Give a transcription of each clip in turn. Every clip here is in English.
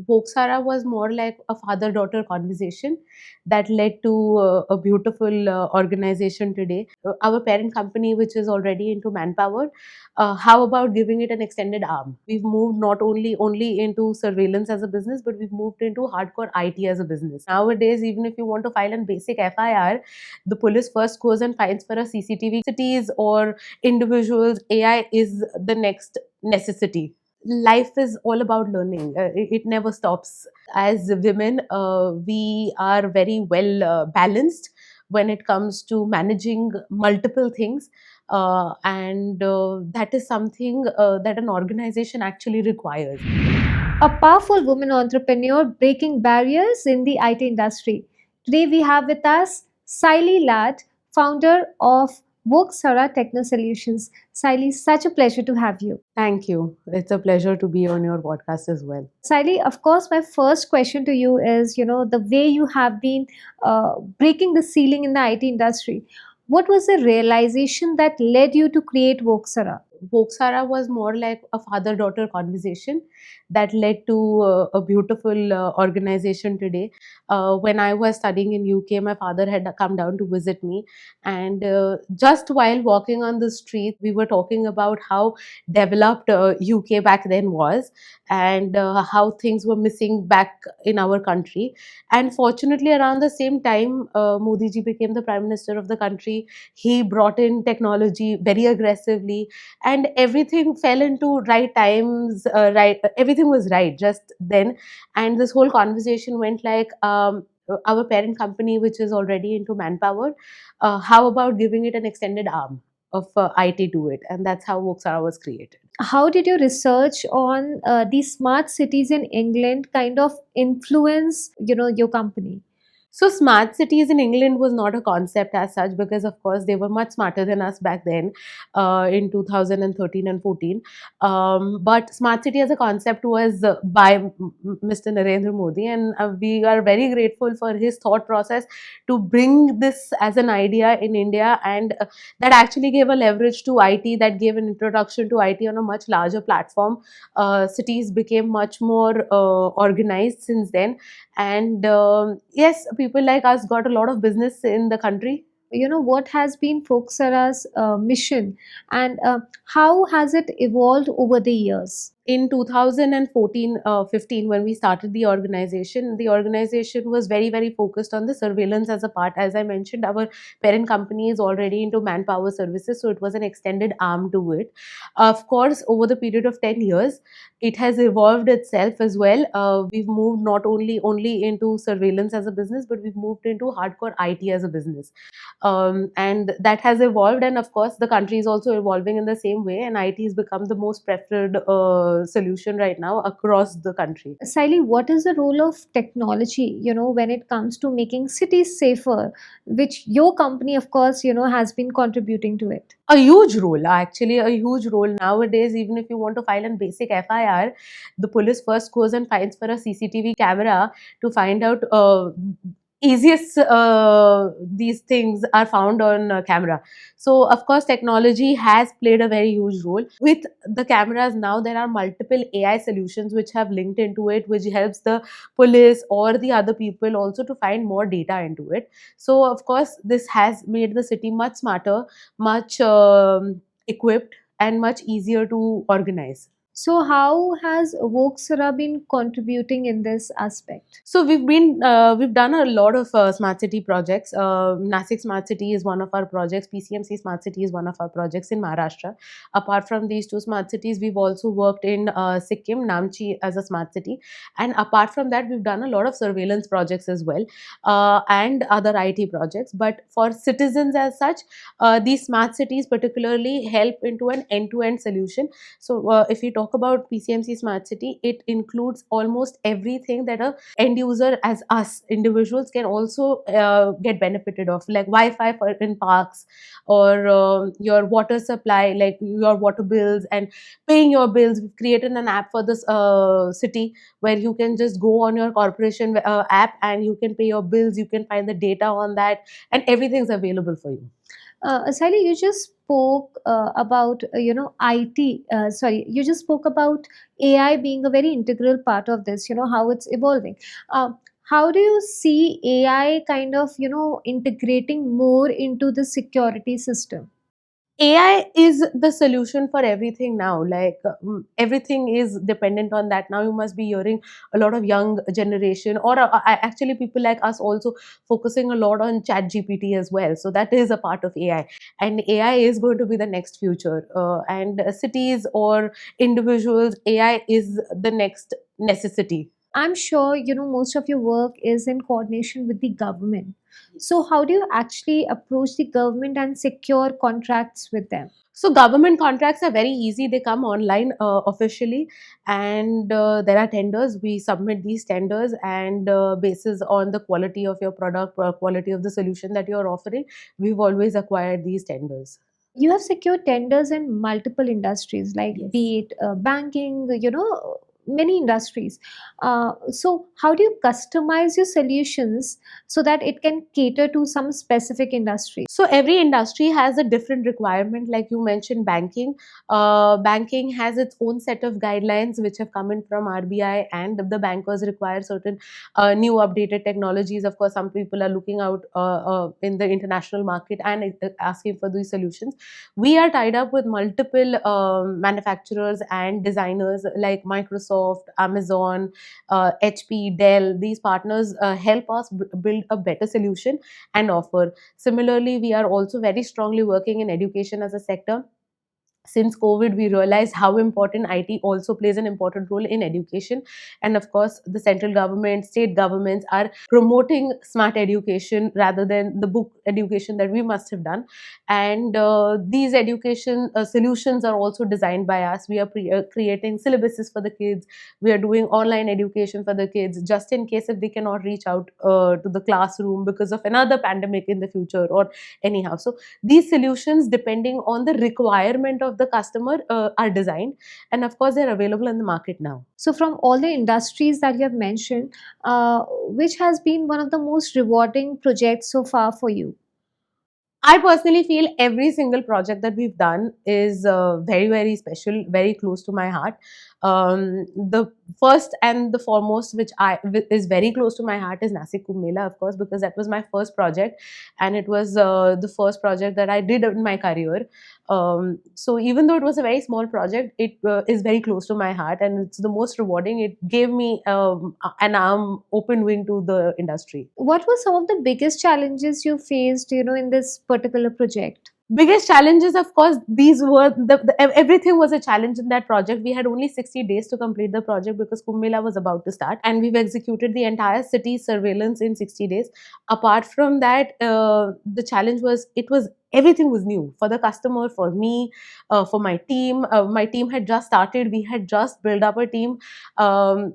Volksara was more like a father-daughter conversation that led to a beautiful organization today. Our parent company, which is already into manpower, how about giving it an extended arm? We've moved not only into surveillance as a business, but we've moved into hardcore IT as a business. Nowadays, even if you want to file a basic FIR, the police first goes and finds for a CCTV. Cities or individuals, AI is the next necessity. Life is all about learning. It never stops. As women, we are very well balanced when it comes to managing multiple things, and that is something that an organization actually requires. A powerful woman entrepreneur breaking barriers in the IT industry. Today we have with us Saily Lad, founder of Volksara Technosolutions. Saily, such a pleasure to have you. Thank you. It's a pleasure to be on your podcast as well. Saily, of course, my first question to you is, the way you have been breaking the ceiling in the IT industry. What was the realization that led you to create Volksara? Volksara was more like a father-daughter conversation that led to a beautiful organization today. When I was studying in UK, my father had come down to visit me, and just while walking on the street, we were talking about how developed UK back then was, and how things were missing back in our country. And fortunately, around the same time, Modi ji became the Prime Minister of the country. He brought in technology very aggressively, and everything fell into right times, right, everything was right just then. And this whole conversation went like, our parent company, which is already into manpower, how about giving it an extended arm of IT to it? And that's how Volksara was created. How did your research on these smart cities in England kind of influence, your company? So smart cities in England was not a concept as such, because of course they were much smarter than us back then, in 2013 and 14. But smart city as a concept was by Mr. Narendra Modi, and we are very grateful for his thought process to bring this as an idea in India, and that actually gave a leverage to IT, that gave an introduction to IT on a much larger platform. Cities became much more organized since then, and yes, people like us got a lot of business in the country. What has been Folksara's mission, and how has it evolved over the years? In 2014 15, when we started the organization was very focused on the surveillance as a part. As I mentioned, our parent company is already into manpower services, so it was an extended arm to it. Of course, over the period of 10 years, it has evolved itself as well. We've moved not only into surveillance as a business, but we've moved into hardcore IT as a business, and that has evolved. And of course, the country is also evolving in the same way, and IT has become the most preferred solution right now across the country. Siley, what is the role of technology, when it comes to making cities safer, which your company, of course, has been contributing to it? A huge role, actually, a huge role. Nowadays, even if you want to file a basic FIR, the police first goes and finds for a CCTV camera to find out. Easiest these things are found on camera. So of course technology has played a very huge role. With the cameras now, there are multiple AI solutions which have linked into it, which helps the police or the other people also to find more data into it. So of course this has made the city much smarter, much equipped, and much easier to organize. So, how has Volksara been contributing in this aspect? So we've done a lot of smart city projects. Nasik Smart City is one of our projects. PCMC Smart City is one of our projects in Maharashtra. Apart from these two smart cities, we've also worked in Sikkim, Namchi as a smart city, and apart from that, we've done a lot of surveillance projects as well, and other IT projects. But for citizens as such, these smart cities particularly help into an end-to-end solution. So if we talk about PCMC Smart City, it includes almost everything that a end user as us individuals can also get benefited of, like Wi-Fi in parks, or your water supply, like your water bills and paying your bills. We've created an app for this city where you can just go on your corporation app and you can pay your bills, you can find the data on that, and everything's available for you. Sally, you just spoke about IT. Sorry, you just spoke about AI being a very integral part of this. How it's evolving. Uh, how do you see AI kind of integrating more into the security system? AI is the solution for everything now. Like everything is dependent on that. Now you must be hearing a lot of young generation, or actually people like us also focusing a lot on Chat GPT as well. So that is a part of AI, and AI is going to be the next future. And cities or individuals, AI is the next necessity. I'm sure most of your work is in coordination with the government. So how do you actually approach the government and secure contracts with them? So government contracts are very easy. They come online officially, and there are tenders. We submit these tenders, and basis on the quality of your product, quality of the solution that you are offering, we've always acquired these tenders. You have secured tenders in multiple industries, like Yes. be it banking, many industries. So how do you customize your solutions so that it can cater to some specific industry? So every industry has a different requirement. Like you mentioned, banking. Banking has its own set of guidelines which have come in from RBI, and the bankers require certain new updated technologies. Of course, some people are looking out in the international market and asking for these solutions. We are tied up with multiple manufacturers and designers like Microsoft, Amazon, HP, Dell. These partners help us build a better solution and offer. Similarly, we are also very strongly working in education as a sector. Since COVID, we realized how important IT also plays an important role in education. And of course, the central government, state governments are promoting smart education rather than the book education that we must have done. And these education solutions are also designed by us. We are creating syllabuses for the kids. We are doing online education for the kids, just in case if they cannot reach out to the classroom because of another pandemic in the future or anyhow. So these solutions, depending on the requirement of the customer, are designed, and of course they're available in the market now. So from all the industries that you have mentioned, which has been one of the most rewarding projects so far for you? I personally feel every single project that we've done is very, very special, very close to my heart. The first and the foremost, is very close to my heart, is Nasik Kumbh Mela, of course, because that was my first project, and it was the first project that I did in my career. So even though it was a very small project, it is very close to my heart, and it's the most rewarding. It gave me an arm, open wing to the industry. What were some of the biggest challenges you faced, in this particular project? Biggest challenges, of course, these were everything was a challenge in that project. We had only 60 days to complete the project because Kumbh Mela was about to start, and we've executed the entire city surveillance in 60 days. Apart from that, the challenge was, it was everything was new for the customer, for me, for my team. My team had just started. We had just built up a team.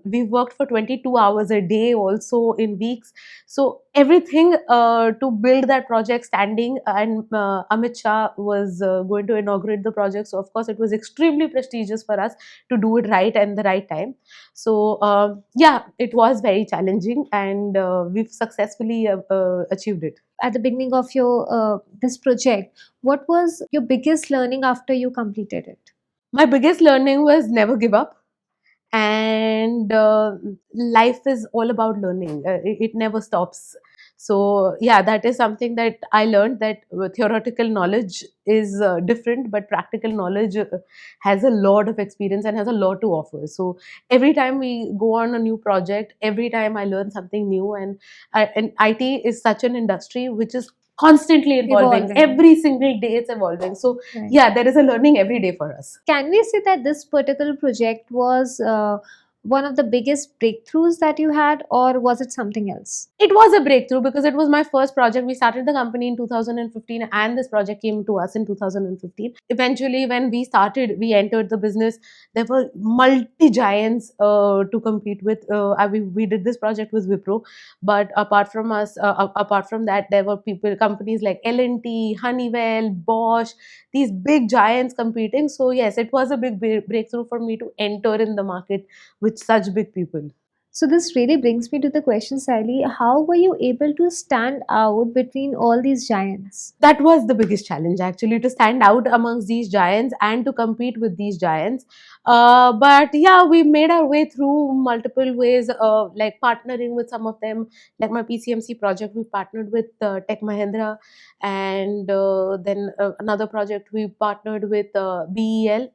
We worked for 22 hours a day, also in weeks. So everything to build that project standing, and Amit Shah was going to inaugurate the project. So of course it was extremely prestigious for us to do it right and the right time. So yeah, it was very challenging, and we've successfully achieved it. At the beginning of your this project, what was your biggest learning after you completed it? My biggest learning was never give up, and life is all about learning. It never stops. So yeah, that is something that I learned, that theoretical knowledge is different, but practical knowledge has a lot of experience and has a lot to offer. So every time we go on a new project, every time I learn something new. And IT is such an industry which is constantly evolving. Evolving. Every single day it's evolving. So Right. yeah, there is a learning every day for us. Can we say that this particular project was one of the biggest breakthroughs that you had, or was it something else? It was a breakthrough because it was my first project. We started the company in 2015, and this project came to us in 2015. Eventually, when we started, we entered the business. There were multi giants to compete with. We did this project with Wipro, but apart from us, apart from that, there were companies like L&T, Honeywell, Bosch, these big giants competing. So yes, it was a big breakthrough for me to enter in the market with such big people. So this really brings me to the question, Sally, how were you able to stand out between all these giants? That was the biggest challenge, actually, to stand out amongst these giants and to compete with these giants. But yeah, we made our way through multiple ways, like partnering with some of them. Like my PCMC project, we partnered with Tech Mahindra, and then another project we partnered with BEL.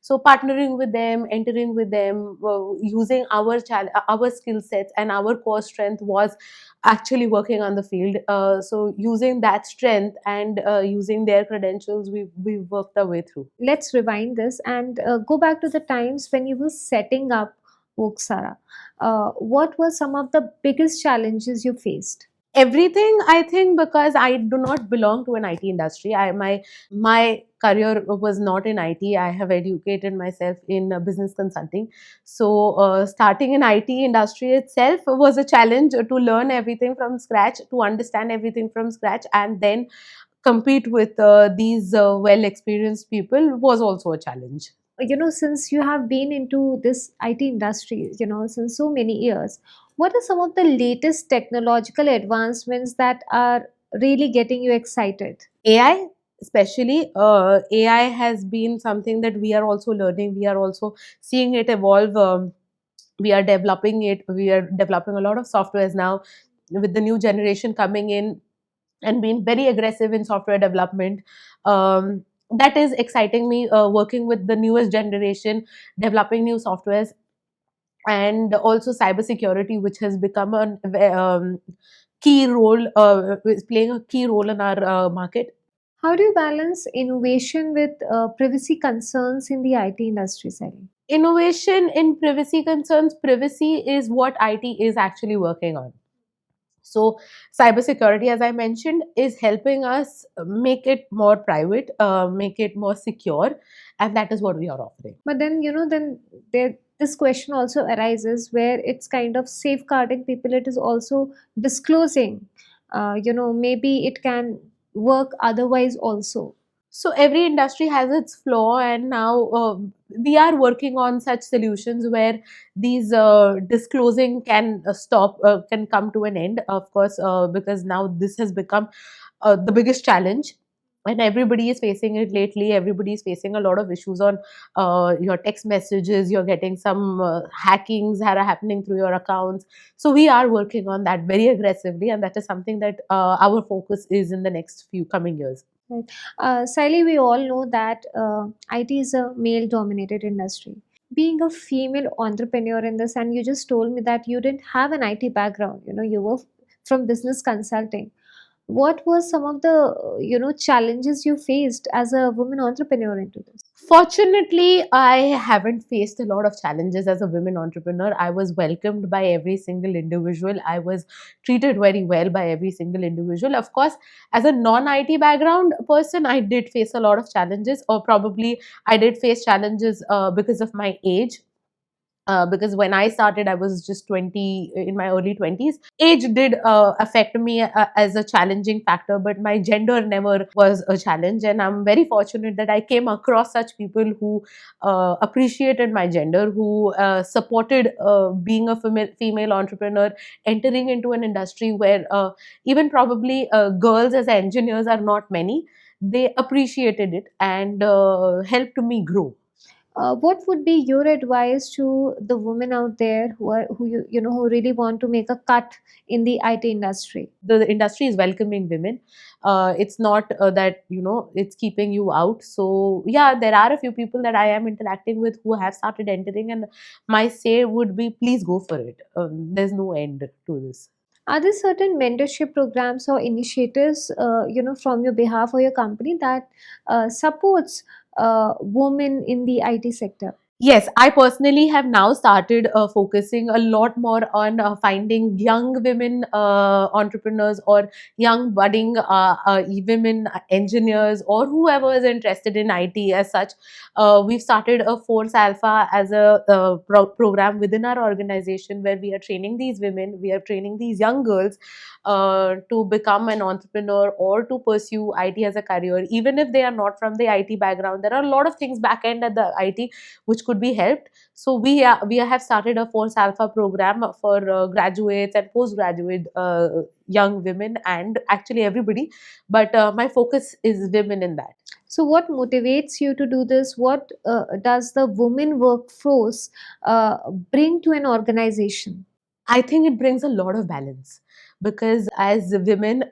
So partnering with them, entering with them, using our skill sets and our core strength was actually working on the field. So using that strength and using their credentials, we worked our way through. Let's rewind this and go back to the times when you were setting up Volksara. What were some of the biggest challenges you faced? Everything, I think, because I do not belong to an IT industry. My career was not in IT. I have educated myself in business consulting. So starting in IT industry itself was a challenge, to learn everything from scratch, to understand everything from scratch, and then compete with these well experienced people was also a challenge. Since you have been into this IT industry, since so many years, what are some of the latest technological advancements that are really getting you excited? AI, especially AI has been something that we are also learning. We are also seeing it evolve. We are developing it. We are developing a lot of softwares now with the new generation coming in and being very aggressive in software development. That is exciting me, working with the newest generation, developing new softwares, and also cybersecurity, which has become a key role, is playing a key role in our market. How do you balance innovation with privacy concerns in the IT industry, Sally? Innovation in privacy concerns, privacy is what IT is actually working on. So cybersecurity, as I mentioned, is helping us make it more private, make it more secure, and that is what we are offering. But then, then this question also arises where it's kind of safeguarding people. It is also disclosing. Maybe it can work otherwise also. So every industry has its flaw, and now we are working on such solutions where these disclosing can stop, can come to an end, of course, because now this has become the biggest challenge, and everybody is facing it lately. Everybody is facing a lot of issues on your text messages. You're getting some hackings that are happening through your accounts. So we are working on that very aggressively, and that is something that our focus is in the next few coming years. Right. Sally, we all know that IT is a male dominated industry. Being a female entrepreneur in this, and you just told me that you didn't have an IT background, you were from business consulting. What were some of the challenges you faced as a woman entrepreneur into this? Fortunately, I haven't faced a lot of challenges as a women entrepreneur. I was welcomed by every single individual. I was treated very well by every single individual. Of course, as a non IT background person, I did face a lot of challenges, or probably I did face challenges because of my age. Because when I started, I was just 20, in my early 20s. Age did affect me as a challenging factor, but my gender never was a challenge. And I'm very fortunate that I came across such people who appreciated my gender, who supported being a female entrepreneur, entering into an industry where even probably girls as engineers are not many. They appreciated it and helped me grow. What would be your advice to the women out there who really want to make a cut in the IT industry? The industry is welcoming women. It's not that it's keeping you out. So yeah, there are a few people that I am interacting with who have started entering, and my say would be, please go for it. There's no end to this. Are there certain mentorship programs or initiatives, from your behalf or your company that supports women in the IT sector? Yes, I personally have now started focusing a lot more on finding young women entrepreneurs, or young budding women engineers, or whoever is interested in IT as such. We've started a Force Alpha as a program within our organization, where we are training these women, we are training these young girls to become an entrepreneur or to pursue IT as a career. Even if they are not from the IT background, there are a lot of things back end at the IT which could could be helped. So we have started a Force Alpha program for graduates and postgraduate young women, and actually everybody. But my focus is women in that. So, what motivates you to do this? What does the women workforce bring to an organization? I think it brings a lot of balance, because as women,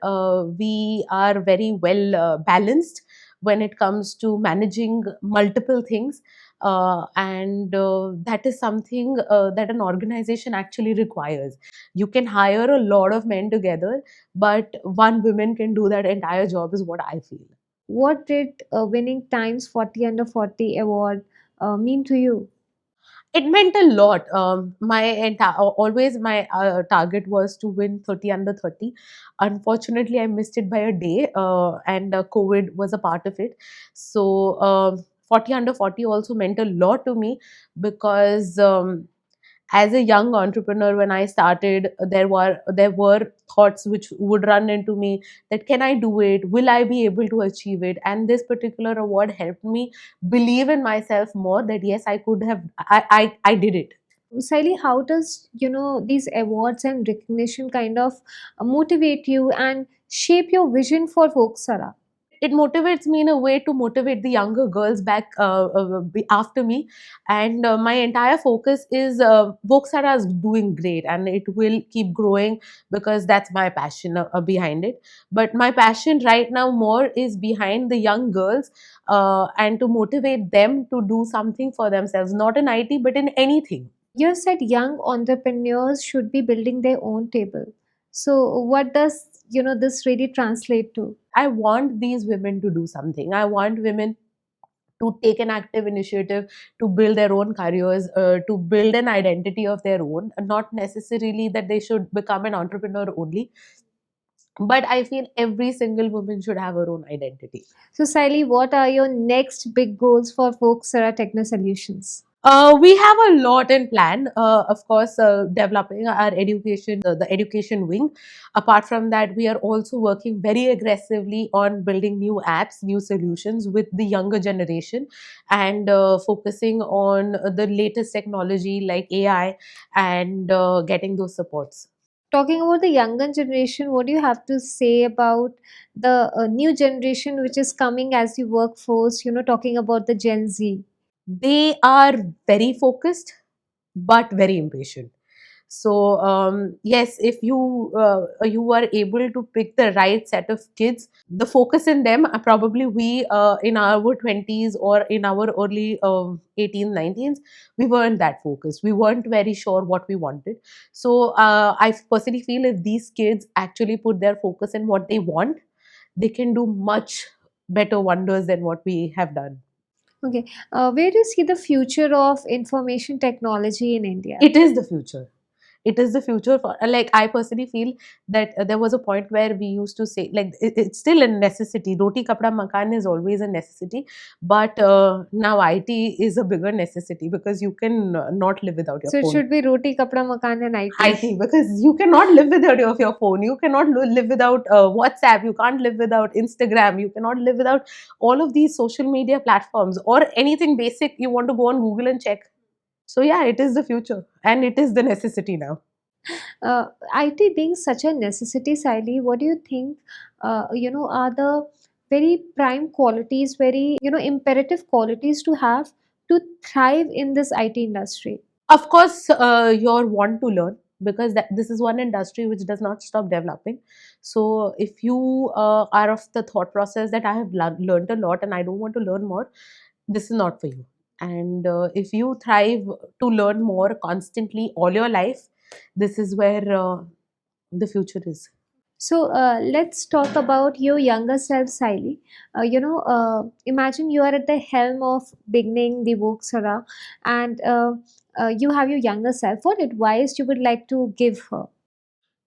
we are very well balanced when it comes to managing multiple things. And that is something that an organization actually requires. You can hire a lot of men together, but one woman can do that entire job, is what I feel. What did winning Times 40 Under 40 award mean to you? It meant a lot. Always my target was to win 30 under 30. Unfortunately, I missed it by a day, and COVID was a part of it. So 40 under 40 also meant a lot to me, because as a young entrepreneur, when I started, there were thoughts which would run into me, that can I do it, will I be able to achieve it? And this particular award helped me believe in myself more, that yes, I could have, I did it. Saili, how does these awards and recognition kind of motivate you and shape your vision for Volksara? It motivates me in a way to motivate the younger girls back after me. And my entire focus is Volksara is doing great, and it will keep growing, because that's my passion behind it. But my passion right now more is behind the young girls, and to motivate them to do something for themselves, not in IT but in anything. You said young entrepreneurs should be building their own table. So, what does this really translate to? I want these women to do something. I want women to take an active initiative to build their own careers, to build an identity of their own. Not necessarily that they should become an entrepreneur only, but I feel every single woman should have her own identity. So, Saili, what are your next big goals for Volksara Technosolutions? We have a lot in plan. Of course, developing our education, the education wing. Apart from that, we are also working very aggressively on building new apps, new solutions with the younger generation, and focusing on the latest technology like AI, and getting those supports. Talking about the younger generation, what do you have to say about the new generation which is coming as the workforce? Talking about the Gen Z. They are very focused, but very impatient. So yes, if you are able to pick the right set of kids, the focus in them are probably we in our 20s or in our early 18s 19s, we weren't that focused, we weren't very sure what we wanted. So I personally feel if these kids actually put their focus in what they want, they can do much better wonders than what we have done. Okay, where do you see the future of information technology in India? It is the future. It is the future for, like, I personally feel that there was a point where we used to say, like, it's still a necessity. Roti kapda makan is always a necessity, but now IT is a bigger necessity, because you can not live without your So it phone. should be roti, kapda, makan, and IT. IT, because you cannot live without your phone, you cannot live without WhatsApp, you can't live without Instagram, you cannot live without all of these social media platforms, or anything basic you want to go on Google and check. So yeah, it is the future, and it is the necessity now. IT being such a necessity, Saili, what do you think? Are the very prime qualities, very imperative qualities to have to thrive in this IT industry? Of course, your want to learn, because this is one industry which does not stop developing. So if you are of the thought process that I have learned a lot and I don't want to learn more, this is not for you. And if you thrive to learn more constantly all your life, this is where the future is. So let's talk about your younger self, Saili. Imagine you are at the helm of beginning the Volksara, and you have your younger self. What advice you would like to give her?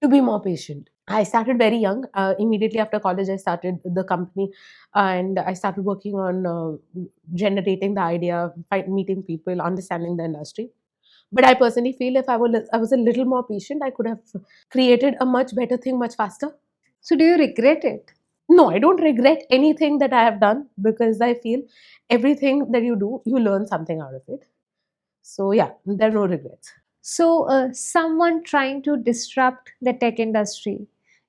To be more patient. I started very young. Immediately after college, I started the company, and I started working on generating the idea, meeting people, understanding the industry. But I personally feel if I was a little more patient, I could have created a much better thing much faster. So do you regret it? No, I don't regret anything that I have done, because I feel everything that you do, you learn something out of it. So yeah, there are no regrets. So, someone trying to disrupt the tech industry,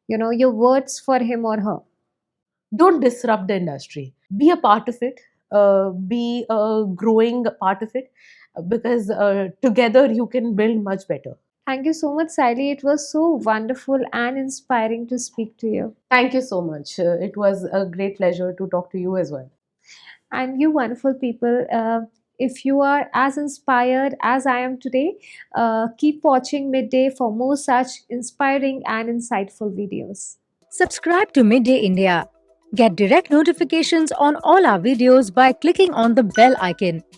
your words for him or her. Don't disrupt the industry. Be a part of it. Be a growing part of it, because together you can build much better. Thank you so much, Sally. It was so wonderful and inspiring to speak to you. Thank you so much. It was a great pleasure to talk to you as well. And you wonderful people, if you are as inspired as I am today, keep watching Midday for more such inspiring and insightful videos. Subscribe to Midday India. Get direct notifications on all our videos by clicking on the bell icon.